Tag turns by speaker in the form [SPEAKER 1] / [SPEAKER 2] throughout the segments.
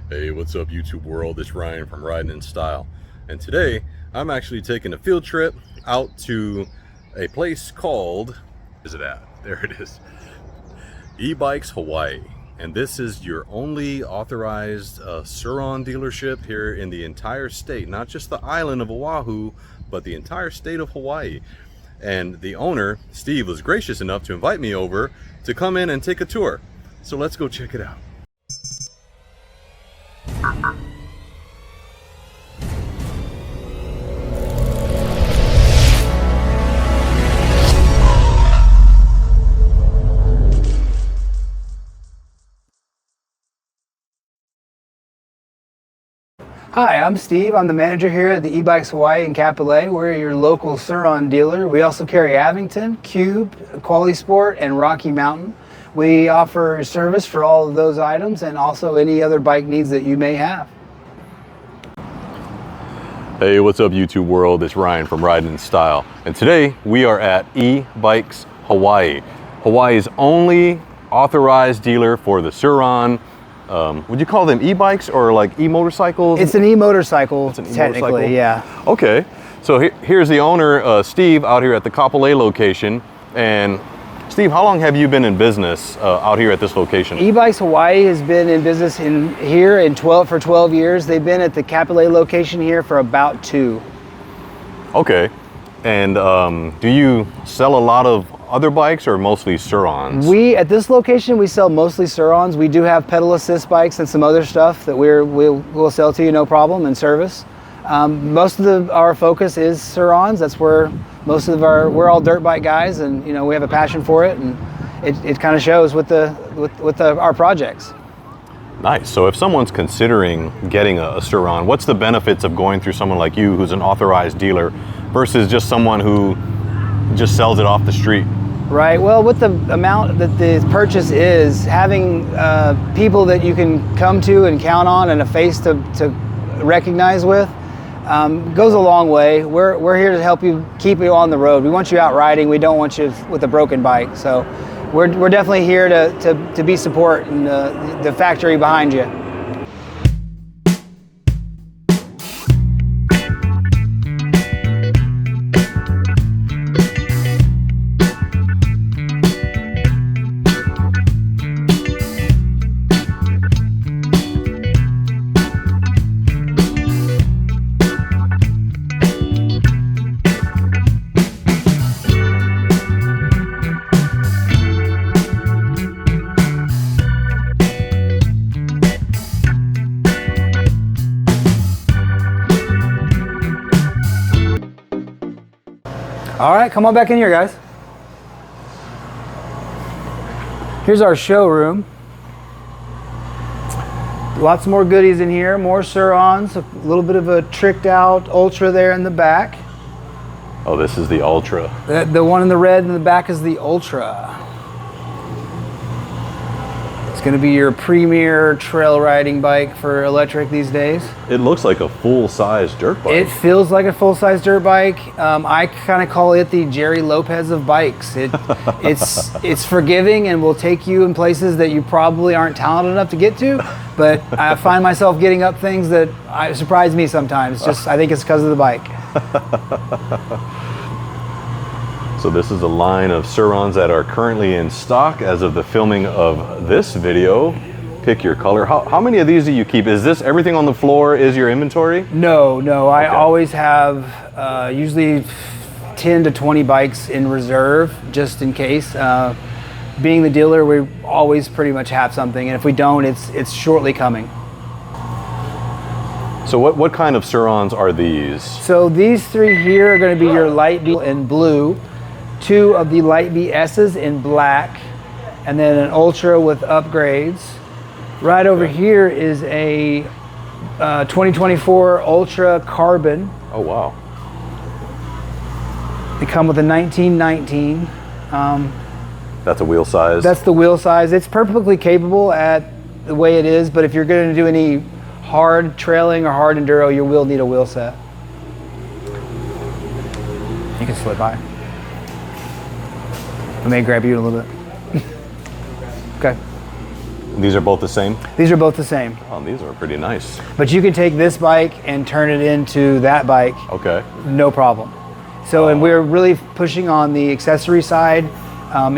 [SPEAKER 1] Hey, what's up YouTube world? It's Ryan from Riding in Style. And today I'm actually taking a field trip out to a place called, is it at? There it is. Ebikes, Hawaii. And this is your only authorized Sur-ron dealership here in the entire state, not just the island of Oahu, but the entire state of Hawaii. And the owner, Steve, was gracious enough to invite me over to come in and take a tour. So let's go check it out.
[SPEAKER 2] Hi, I'm Steve. I'm the manager here at the Ebikes Hawaii in Kapolei. We're your local Sur-ron dealer. We also carry Avington, Cube, Qual Sport, and Rocky Mountain. We offer service for all of those items and also any other bike needs that you may have.
[SPEAKER 1] Hey, what's up YouTube world? It's Ryan from Riding in Style. And today we are at Ebikes Hawaii, Hawaii's only authorized dealer for the Sur-ron. Would you call them e-bikes or like e-motorcycles?
[SPEAKER 2] It's an e-motorcycle, technically, yeah.
[SPEAKER 1] Okay, so here's the owner, Steve, out here at the Kapolei location. And Steve, how long have you been in business out here at this location?
[SPEAKER 2] Ebikes Hawaii has been in business for 12 years. They've been at the Kapolei location here for about 2.
[SPEAKER 1] Okay, and do you sell a lot of other bikes or mostly Sur-rons?
[SPEAKER 2] At this location, we sell mostly Sur-rons. We do have pedal assist bikes and some other stuff that we'll sell to you, no problem, and service. Most of our focus is Sur-rons. That's where we're all dirt bike guys, and we have a passion for it, and it kind of shows with our projects.
[SPEAKER 1] Nice. So if someone's considering getting a Sur-ron, what's the benefits of going through someone like you who's an authorized dealer versus just someone who just sells it off the street?
[SPEAKER 2] Right. Well, with the amount that the purchase is, having people that you can come to and count on and a face to recognize with goes a long way. We're here to help you keep you on the road. We want you out riding. We don't want you with a broken bike. So we're definitely here to be supporting the factory behind you. All right, come on back in here, guys. Here's our showroom. Lots more goodies in here, more Sur-rons, a little bit of a tricked out Ultra there in the back.
[SPEAKER 1] Oh, this is the Ultra.
[SPEAKER 2] The one in the red in the back is the Ultra. It's going to be your premier trail riding bike for electric these days.
[SPEAKER 1] It looks like a full-size dirt bike.
[SPEAKER 2] It feels like a full-size dirt bike. I kind of call it the Jerry Lopez of bikes. It's forgiving and will take you in places that you probably aren't talented enough to get to, but I find myself getting up things that surprise me sometimes. I think it's because of the bike.
[SPEAKER 1] So this is a line of Sur-rons that are currently in stock as of the filming of this video. Pick your color. How many of these do you keep? Is this everything on the floor is your inventory?
[SPEAKER 2] No. Okay. I always have usually 10 to 20 bikes in reserve just in case. Being the dealer, we always pretty much have something, and if we don't, it's shortly coming.
[SPEAKER 1] So what kind of Sur-rons are these?
[SPEAKER 2] So these 3 here are going to be your light B in blue, 2 of the light BS's in black, and then an Ultra with upgrades. Right over here is a 2024 Ultra Carbon.
[SPEAKER 1] Oh wow.
[SPEAKER 2] They come with a 1919.
[SPEAKER 1] That's a wheel size?
[SPEAKER 2] That's the wheel size. It's perfectly capable at the way it is, but if you're going to do any hard trailing or hard enduro, you will need a wheel set. You can slip by. I may grab you in a little bit. Okay.
[SPEAKER 1] These are both the same?
[SPEAKER 2] These are both the same.
[SPEAKER 1] Oh, these are pretty nice.
[SPEAKER 2] But you can take this bike and turn it into that bike.
[SPEAKER 1] Okay.
[SPEAKER 2] No problem. So, and we're really pushing on the accessory side.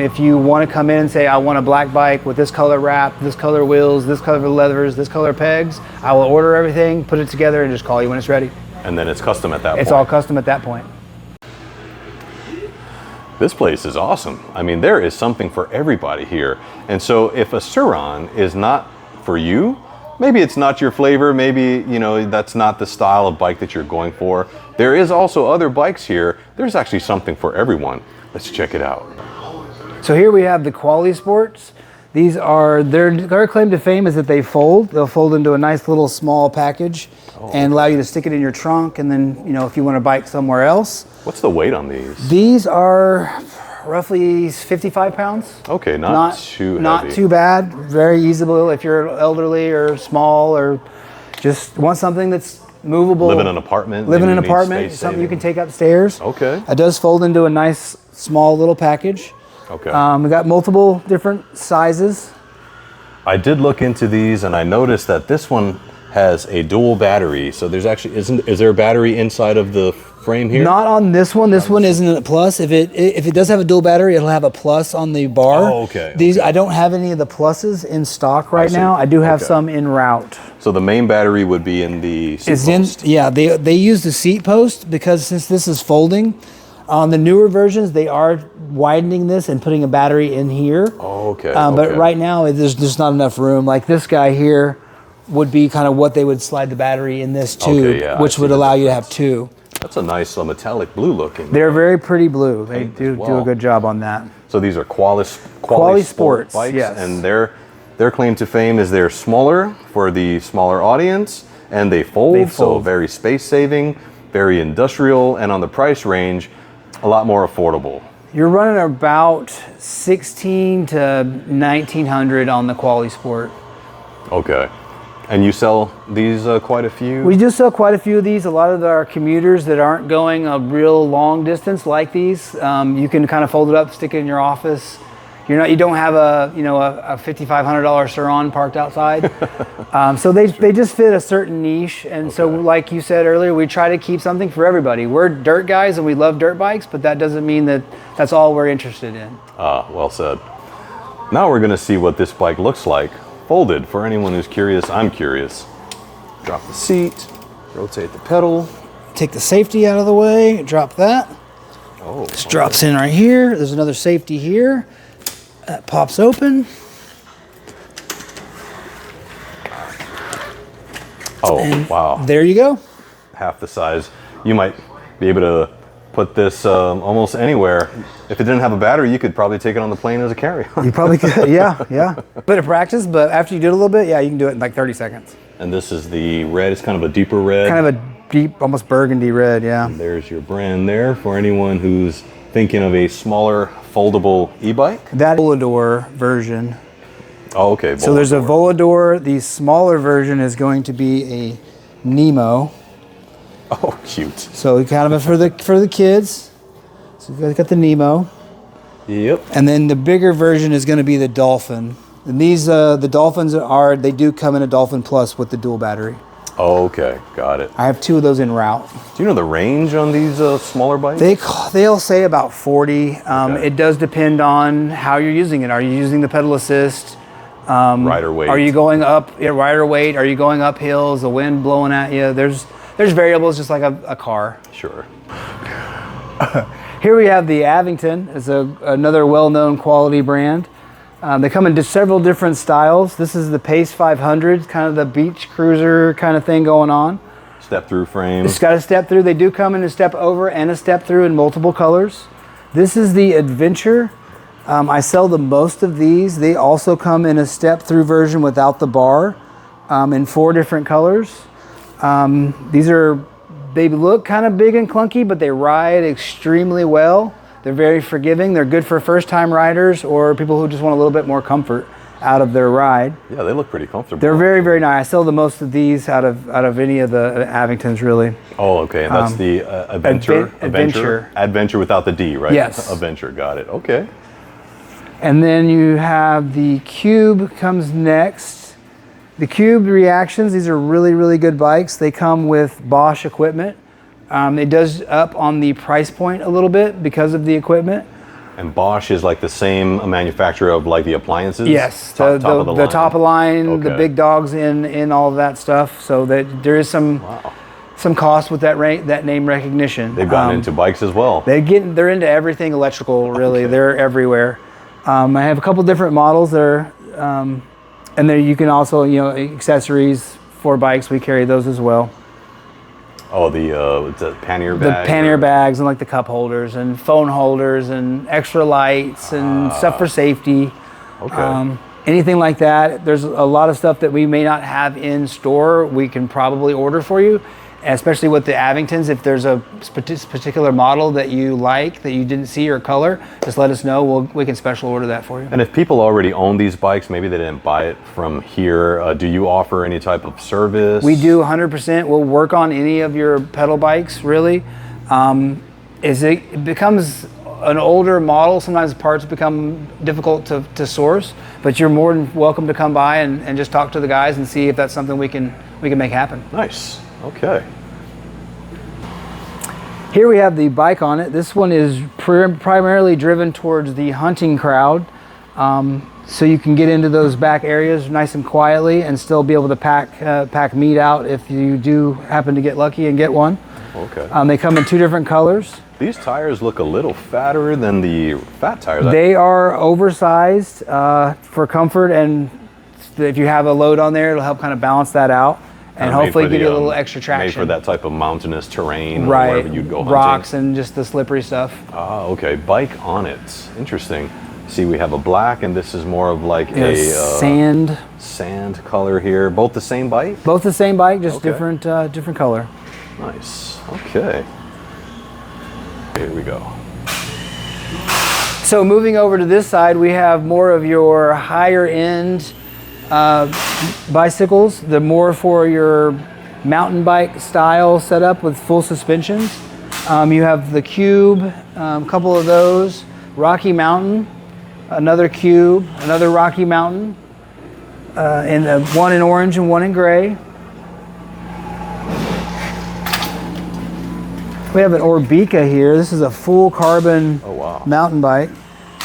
[SPEAKER 2] If you want to come in and say, I want a black bike with this color wrap, this color wheels, this color leathers, this color pegs, I will order everything, put it together, and just call you when it's ready.
[SPEAKER 1] And then it's custom at that point?
[SPEAKER 2] It's all custom at that point.
[SPEAKER 1] This place is awesome. I mean, there is something for everybody here. And so if a Sur-ron is not for you, maybe it's not your flavor, maybe, you know, that's not the style of bike that you're going for. There is also other bikes here. There's actually something for everyone. Let's check it out.
[SPEAKER 2] So here we have the Qual Sports. These are, their claim to fame is that they fold. They'll fold into a nice little small package and allow you to stick it in your trunk, and then, you know, if you want to bike somewhere else.
[SPEAKER 1] What's the weight on these?
[SPEAKER 2] These are roughly 55 pounds.
[SPEAKER 1] Okay, not too heavy.
[SPEAKER 2] Not too bad. Very usable if you're elderly or small or just want something that's movable.
[SPEAKER 1] Live in an apartment.
[SPEAKER 2] Live in an apartment, something you can take upstairs.
[SPEAKER 1] Okay.
[SPEAKER 2] It does fold into a nice small little package.
[SPEAKER 1] Okay.
[SPEAKER 2] We got multiple different sizes.
[SPEAKER 1] I did look into these and I noticed that this one has a dual battery. So there's actually, is there a battery inside of the frame here?
[SPEAKER 2] Not on this one. This one isn't a plus. If it does have a dual battery, it'll have a plus on the bar.
[SPEAKER 1] Oh, okay.
[SPEAKER 2] These, I don't have any of the pluses in stock right now. I do have some en route.
[SPEAKER 1] So the main battery would be in the seat post.
[SPEAKER 2] Yeah, they use the seat post because since this is folding, on the newer versions, they are widening this and putting a battery in here.
[SPEAKER 1] Oh, okay.
[SPEAKER 2] But right now, there's just not enough room. Like this guy here would be kind of what they would slide the battery in this tube, which would allow you to have two.
[SPEAKER 1] That's a nice metallic blue looking.
[SPEAKER 2] They're very pretty blue. They do a good job on that.
[SPEAKER 1] So these are Qual
[SPEAKER 2] Sports
[SPEAKER 1] bikes,
[SPEAKER 2] yes.
[SPEAKER 1] And their claim to fame is they're smaller for the smaller audience, and they fold. So very space saving, very industrial, and on the price range, a lot more affordable.
[SPEAKER 2] You're running about $1,600 to $1,900 on the Qual Sport.
[SPEAKER 1] Okay. And you sell these quite a few?
[SPEAKER 2] We do sell quite a few of these. A lot of our commuters that aren't going a real long distance like these, you can kind of fold it up, stick it in your office. You don't have a $5,500 Sur-ron parked outside. So they just fit a certain niche. And so like you said earlier, we try to keep something for everybody. We're dirt guys and we love dirt bikes, but that doesn't mean that that's all we're interested in.
[SPEAKER 1] Well said. Now we're gonna see what this bike looks like folded. For anyone who's curious, I'm curious. Drop the seat, rotate the pedal.
[SPEAKER 2] Take the safety out of the way, drop that.
[SPEAKER 1] Oh,
[SPEAKER 2] this drops in right here. There's another safety here. That pops open.
[SPEAKER 1] Oh, wow.
[SPEAKER 2] There you go.
[SPEAKER 1] Half the size. You might be able to put this almost anywhere. If it didn't have a battery, you could probably take it on the plane as a carry-on.
[SPEAKER 2] You probably could, yeah. Bit of practice, but after you do it a little bit, yeah, you can do it in like 30 seconds.
[SPEAKER 1] And this is the red. It's kind of a deeper red.
[SPEAKER 2] Kind of a deep, almost burgundy red, yeah.
[SPEAKER 1] And there's your brand there for anyone who's thinking of a smaller foldable e-bike.
[SPEAKER 2] That Volador version.
[SPEAKER 1] Oh, okay.
[SPEAKER 2] So there's a Volador. The smaller version is going to be a Nemo.
[SPEAKER 1] Oh, cute.
[SPEAKER 2] So kind of for the kids. So you got the Nemo.
[SPEAKER 1] Yep.
[SPEAKER 2] And then the bigger version is going to be the Dolphin. And these the Dolphins they do come in a Dolphin Plus with the dual battery.
[SPEAKER 1] Okay, got it.
[SPEAKER 2] I have two of those en route.
[SPEAKER 1] Do you know the range on these smaller bikes?
[SPEAKER 2] They'll say about 40. It does depend on how you're using it. Are you using the pedal assist?
[SPEAKER 1] Rider weight.
[SPEAKER 2] Are you going up, rider weight? Are you going up hills? The wind blowing at you? There's variables just like a car.
[SPEAKER 1] Sure.
[SPEAKER 2] Here we have the Avington. It's another well-known quality brand. They come in several different styles. This is the Pace 500, kind of the beach cruiser kind of thing going on.
[SPEAKER 1] Step through frame.
[SPEAKER 2] It's got a step through. They do come in a step over and a step through in multiple colors. This is the Adventure. I sell the most of these. They also come in a step through version without the bar in 4 different colors. They look kind of big and clunky, but they ride extremely well. They're very forgiving. They're good for first-time riders or people who just want a little bit more comfort out of their ride.
[SPEAKER 1] Yeah, they look pretty comfortable.
[SPEAKER 2] They're very, very nice. I sell the most of these out of any of the Avingtons, really.
[SPEAKER 1] Oh, okay. And that's the Adventure.
[SPEAKER 2] Adventure.
[SPEAKER 1] Adventure without the D, right?
[SPEAKER 2] Yes.
[SPEAKER 1] Adventure. Got it. Okay.
[SPEAKER 2] And then you have the Cube comes next. The Cube Reactions, these are really, really good bikes. They come with Bosch equipment. It does up on the price point a little bit because of the equipment.
[SPEAKER 1] And Bosch is like the same manufacturer of like the appliances?
[SPEAKER 2] Yes,
[SPEAKER 1] top of
[SPEAKER 2] the
[SPEAKER 1] line.
[SPEAKER 2] top of line,
[SPEAKER 1] Okay.
[SPEAKER 2] the big dogs in all of that stuff. So that there is some cost with that name recognition.
[SPEAKER 1] They've gotten into bikes as well.
[SPEAKER 2] They're into everything electrical, really.
[SPEAKER 1] Okay.
[SPEAKER 2] They're everywhere. I have a couple different models there, and then you can also, accessories for bikes. We carry those as well.
[SPEAKER 1] Oh, the pannier
[SPEAKER 2] The
[SPEAKER 1] bag?
[SPEAKER 2] pannier bags and like the cup holders and phone holders and extra lights and stuff for safety.
[SPEAKER 1] Okay.
[SPEAKER 2] Anything like that. There's a lot of stuff that we may not have in store. We can probably order for you, especially with the Avingtons. If there's a particular model that you like that you didn't see or color, just let us know. We can special order that for you.
[SPEAKER 1] And if people already own these bikes, maybe they didn't buy it from here, do you offer any type of service?
[SPEAKER 2] We do 100%. We'll work on any of your pedal bikes, really. As it becomes an older model, sometimes parts become difficult to source, but you're more than welcome to come by and just talk to the guys and see if that's something we can make happen.
[SPEAKER 1] Nice. Okay.
[SPEAKER 2] Here we have the bike on it. This one is primarily driven towards the hunting crowd. So you can get into those back areas nice and quietly and still be able to pack meat out if you do happen to get lucky and get one.
[SPEAKER 1] Okay.
[SPEAKER 2] They come in two different colors.
[SPEAKER 1] These tires look a little fatter than the fat tires.
[SPEAKER 2] They are oversized for comfort, and if you have a load on there, it'll help kind of balance that out. And hopefully give you a little extra traction.
[SPEAKER 1] Made for that type of mountainous terrain,
[SPEAKER 2] right?
[SPEAKER 1] Or wherever you'd go hunting.
[SPEAKER 2] Rocks and just the slippery stuff.
[SPEAKER 1] Ah, okay. Bike on it. Interesting. See, we have a black, and this is more of like a sand color here. Both the same bike?
[SPEAKER 2] Both the same bike, just
[SPEAKER 1] Okay.
[SPEAKER 2] different color.
[SPEAKER 1] Nice. Okay. Here we go.
[SPEAKER 2] So moving over to this side, we have more of your higher end bicycles. They're more for your mountain bike style setup with full suspensions. You have the Cube, a couple of those, Rocky Mountain, another Cube, another Rocky Mountain, and one in orange and one in gray. We have an Ebikes here. This is a full carbon mountain bike.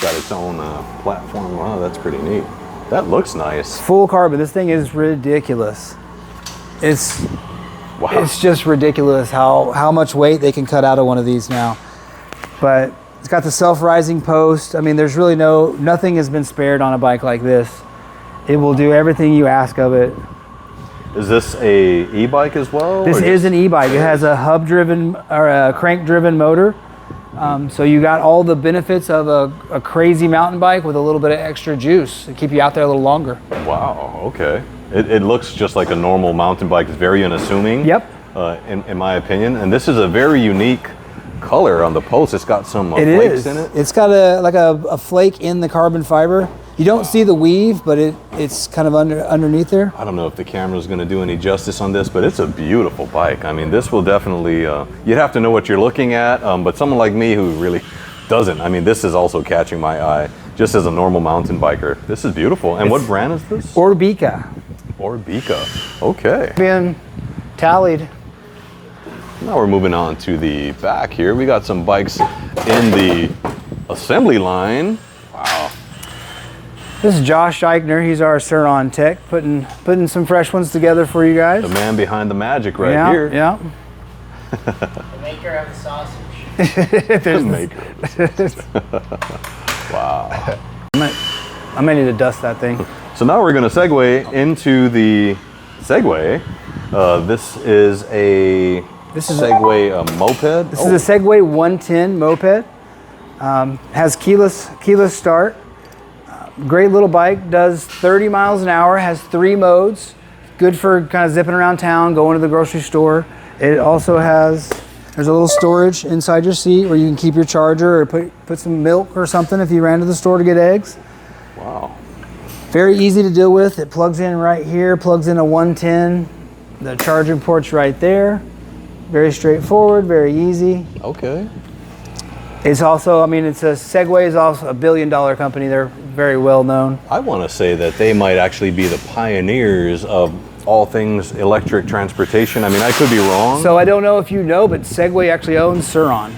[SPEAKER 1] Got its own platform. Wow, that's pretty neat. That looks nice.
[SPEAKER 2] Full carbon. This thing is ridiculous. It's just ridiculous how much weight they can cut out of one of these now. But it's got the self-rising post. I mean, there's really nothing has been spared on a bike like this. It will do everything you ask of it.
[SPEAKER 1] Is this a e-bike as well?
[SPEAKER 2] This is an e-bike. It has a hub-driven or a crank-driven motor. So you got all the benefits of a crazy mountain bike with a little bit of extra juice to keep you out there a little longer.
[SPEAKER 1] Wow, okay. It looks just like a normal mountain bike. It's very unassuming.
[SPEAKER 2] Yep.
[SPEAKER 1] In my opinion. And this is a very unique color on the post. It's got some flakes in it.
[SPEAKER 2] It's got a flake in the carbon fiber. You don't see the weave, but it's kind of underneath there.
[SPEAKER 1] I don't know if the camera's going to do any justice on this, but it's a beautiful bike. I mean, this will definitely, you'd have to know what you're looking at, but someone like me who really doesn't, I mean, this is also catching my eye, just as a normal mountain biker. This is beautiful. And what brand is this?
[SPEAKER 2] Ebikes.
[SPEAKER 1] Ebikes. Okay.
[SPEAKER 2] Being tallied.
[SPEAKER 1] Now we're moving on to the back here. We got some bikes in the assembly line. Wow.
[SPEAKER 2] This is Josh Eichner. He's our Sur-ron tech, putting some fresh ones together for you guys.
[SPEAKER 1] The man behind the magic here.
[SPEAKER 2] Yeah.
[SPEAKER 3] The maker of the sausage.
[SPEAKER 1] The maker of the sausage. Wow.
[SPEAKER 2] I may need to dust that thing.
[SPEAKER 1] So now we're going to segue into the Segway. This is a Segway moped.
[SPEAKER 2] This is a Segway 110 moped. Has keyless start. Great little bike, does 30 miles an hour, has 3 modes. Good for kind of zipping around town, going to the grocery store. It also there's a little storage inside your seat where you can keep your charger or put some milk or something if you ran to the store to get eggs.
[SPEAKER 1] Wow.
[SPEAKER 2] Very easy to deal with. It plugs in right here, plugs in a 110. The charging port's right there. Very straightforward, very easy.
[SPEAKER 1] Okay.
[SPEAKER 2] It's also, I mean, Segway is also a $1 billion company. They're very well known.
[SPEAKER 1] I want to say that they might actually be the pioneers of all things electric transportation. I mean, I could be wrong.
[SPEAKER 2] So I don't know if you know, but Segway actually owns Sur-ron.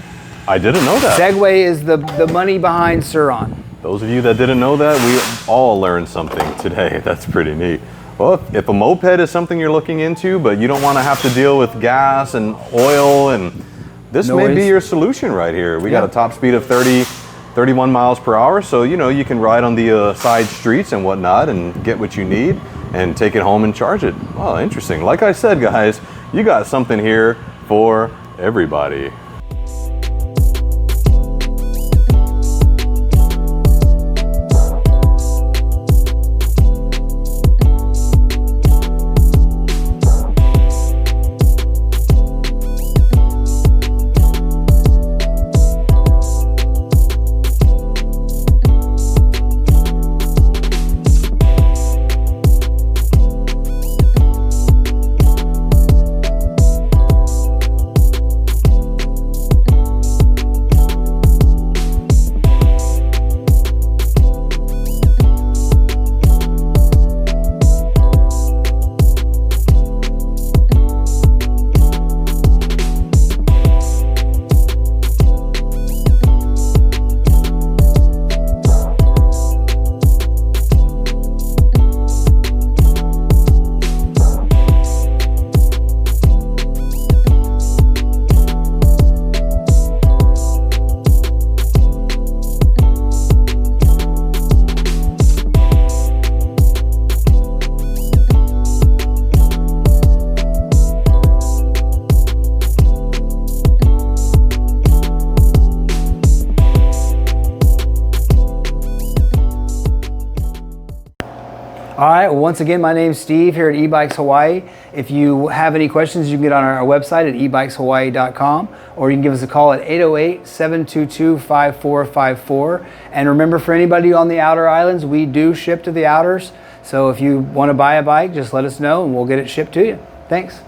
[SPEAKER 1] I didn't know that.
[SPEAKER 2] Segway is the money behind Sur-ron.
[SPEAKER 1] Those of you that didn't know that, we all learned something today. That's pretty neat. Well, if a moped is something you're looking into, but you don't want to have to deal with gas and oil, and this may be your solution right here. We got a top speed of 31 miles per hour, so you know you can ride on the side streets and whatnot and get what you need and take it home and charge it. Well, interesting. Like I said, guys, you got something here for everybody.
[SPEAKER 2] All right, well, once again, my name's Steve here at Ebikes Hawaii. If you have any questions, you can get on our website at ebikeshawaii.com, or you can give us a call at 808-722-5454. And remember, for anybody on the outer islands, we do ship to the outers. So if you want to buy a bike, just let us know and we'll get it shipped to you. Thanks.